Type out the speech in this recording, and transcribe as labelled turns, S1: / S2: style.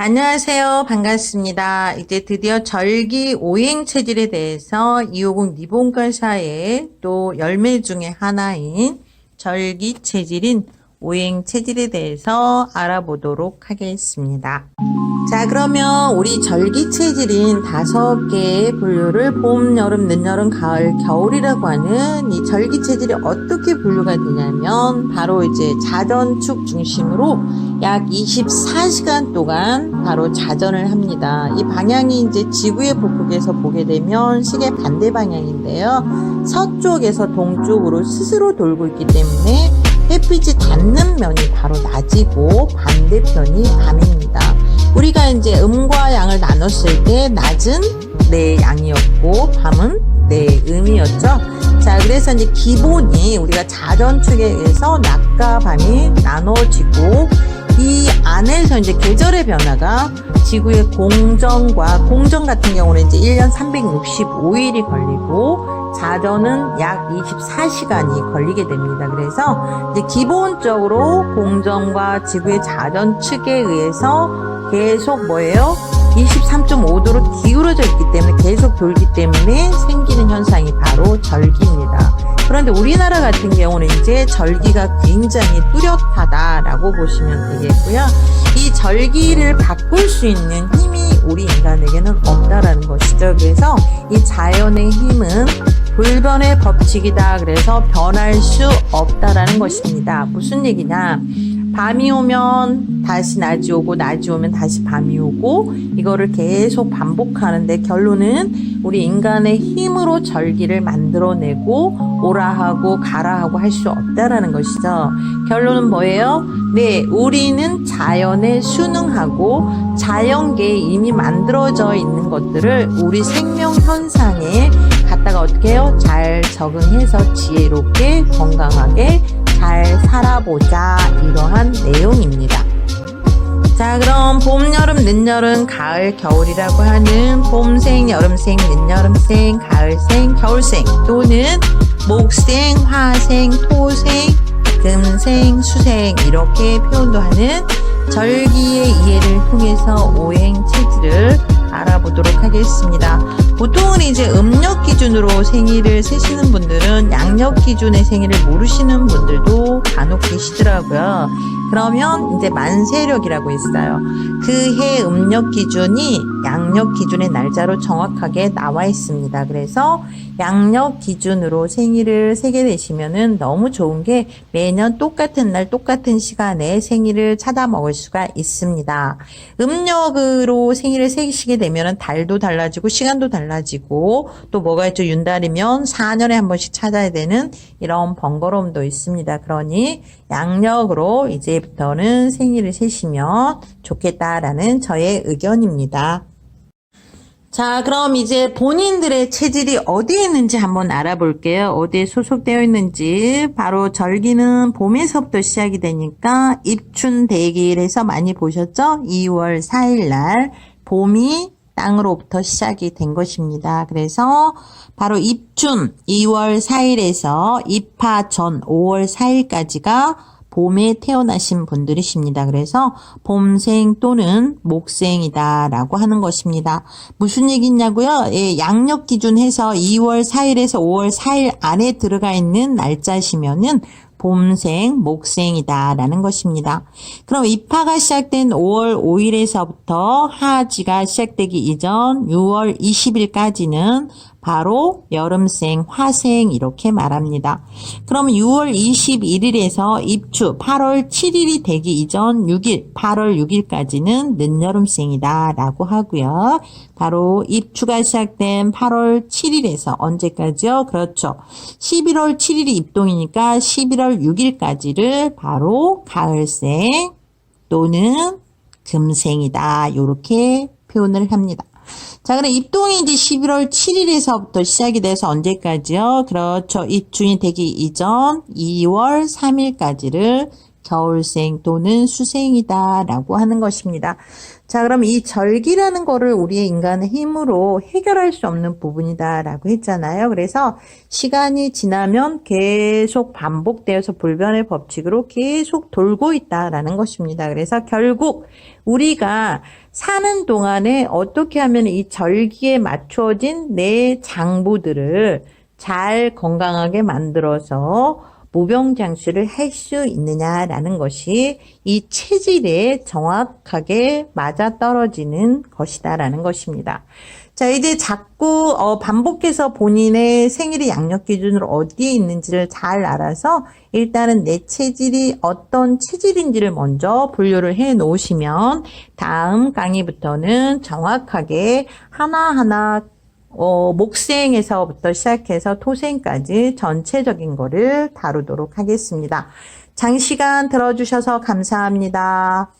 S1: 안녕하세요. 반갑습니다. 이제 드디어 절기 오행 체질에 대해서 250 리본가사의 또 열매 중에 하나인 절기 체질인 오행 체질에 대해서 알아보도록 하겠습니다. 자, 그러면 우리 절기 체질인 5개의 분류를 봄, 여름, 늦여름, 가을, 겨울이라고 하는 이 절기 체질이 어떻게 분류가 되냐면 바로 이제 자전축 중심으로 약 24시간 동안 바로 자전을 합니다. 이 방향이 이제 지구의 북극에서 보게 되면 시계 반대 방향인데요. 서쪽에서 동쪽으로 스스로 돌고 있기 때문에 햇빛이 닿는 면이 바로 낮이고 반대편이 밤입니다. 우리가 이제 음과 양을 나눴을 때 낮은 네 양이었고 밤은 네 음이었죠. 자, 그래서 이제 기본이 우리가 자전축에 의해서 낮과 밤이 나눠지고 이 안에서 이제 계절의 변화가 지구의 공정 같은 경우는 이제 1년 365일이 걸리고 자전은 약 24시간이 걸리게 됩니다. 그래서 이제 기본적으로 공정과 지구의 자전축에 의해서 계속 뭐예요? 23.5도로 기울어져 있기 때문에 계속 돌기 때문에 생기는 현상이 바로 절기입니다. 그런데 우리나라 같은 경우는 이제 절기가 굉장히 뚜렷하다라고 보시면 되겠고요. 이 절기를 바꿀 수 있는 힘이 우리 인간에게는 없다라는 것이죠. 그래서 이 자연의 힘은 불변의 법칙이다. 그래서 변할 수 없다라는 것입니다. 무슨 얘기냐? 밤이 오면 다시 낮이 오고 낮이 오면 다시 밤이 오고 이거를 계속 반복하는데 결론은 우리 인간의 힘으로 절기를 만들어내고 오라 하고 가라 하고 할 수 없다라는 것이죠. 결론은 뭐예요? 네, 우리는 자연에 순응하고 자연계에 이미 만들어져 있는 것들을 우리 생명 현상에 갖다가 어떻게 해요? 잘 적응해서 지혜롭게 건강하게 잘 살아보자, 이러한 내용입니다. 자, 그럼 봄, 여름, 늦여름, 가을, 겨울이라고 하는 봄생, 여름생, 늦여름생, 가을생, 겨울생 또는 목생, 화생, 토생, 금생, 수생 이렇게 표현도 하는 절기의 이해를 통해서 오행 체질을 알아보도록 하겠습니다. 보통은 이제 음력 기준으로 생일을 세시는 분들은 양력 기준의 생일을 모르시는 분들도 간혹 계시더라고요. 그러면 이제 만세력이라고 있어요. 그 해 음력 기준이 양력 기준의 날짜로 정확하게 나와 있습니다. 그래서 양력 기준으로 생일을 세게 되시면은 너무 좋은 게 매년 똑같은 날 똑같은 시간에 생일을 찾아 먹을 수가 있습니다. 음력으로 생일을 세시게 되면은 달도 달라지고 시간도 달라지고 또 뭐가 있죠? 윤달이면 4년에 한 번씩 찾아야 되는 이런 번거로움도 있습니다. 그러니 양력으로 이제부터는 생일을 세시면 좋겠다라는 저의 의견입니다. 자, 그럼 이제 본인들의 체질이 어디에 있는지 한번 알아볼게요. 어디에 소속되어 있는지. 바로 절기는 봄에서부터 시작이 되니까 입춘대기일에서 많이 보셨죠? 2월 4일 날 봄이 땅으로부터 시작이 된 것입니다. 그래서 바로 입춘 2월 4일에서 입하 전 5월 4일까지가 봄에 태어나신 분들이십니다. 그래서 봄생 또는 목생이다 라고 하는 것입니다. 무슨 얘기냐고요? 예, 양력 기준 해서 2월 4일에서 5월 4일 안에 들어가 있는 날짜시면은 봄생, 목생이다 라는 것입니다. 그럼 입하가 시작된 5월 5일에서부터 하지가 시작되기 이전 6월 20일까지는 바로 여름생, 화생 이렇게 말합니다. 그러면 6월 21일에서 입추 8월 7일이 되기 이전 6일, 8월 6일까지는 늦여름생이다 라고 하고요. 바로 입추가 시작된 8월 7일에서 언제까지요? 그렇죠. 11월 7일이 입동이니까 11월 6일까지를 바로 가을생 또는 금생이다 이렇게 표현을 합니다. 자, 그럼 입동이 이제 11월 7일에서부터 시작이 돼서 언제까지요? 그렇죠. 입춘이 되기 이전 2월 3일까지를 겨울생 또는 수생이다라고 하는 것입니다. 자, 그럼 이 절기라는 거를 우리의 인간의 힘으로 해결할 수 없는 부분이다라고 했잖아요. 그래서 시간이 지나면 계속 반복되어서 불변의 법칙으로 계속 돌고 있다라는 것입니다. 그래서 결국 우리가 사는 동안에 어떻게 하면 이 절기에 맞추어진 내 장부들을 잘 건강하게 만들어서 무병장수를 할 수 있느냐라는 것이 이 체질에 정확하게 맞아떨어지는 것이다라는 것입니다. 자, 이제 자꾸 반복해서 본인의 생일의 양력 기준으로 어디에 있는지를 잘 알아서 일단은 내 체질이 어떤 체질인지를 먼저 분류를 해 놓으시면 다음 강의부터는 정확하게 하나하나 목생에서부터 시작해서 토생까지 전체적인 거를 다루도록 하겠습니다. 장시간 들어주셔서 감사합니다.